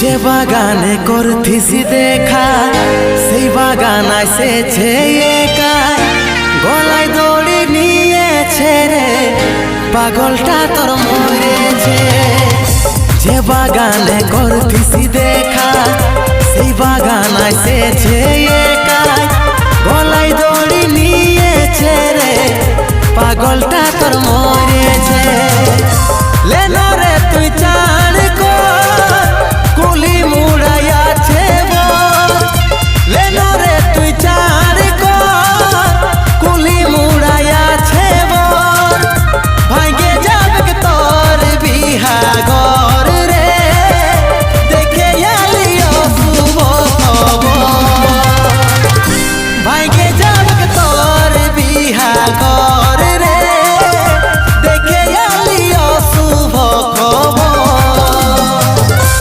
যে বাগানে করতিছি দেখা সেই বাগান আসেছে একা, গলায় দড়ি নিয়েছে রে পাগলটা তোর মরেছে। যে বাগানে করতিছি দেখা সেই বাগান আসেছে একা, গলায় দড়ি নিয়েছে রে পাগলটা তোর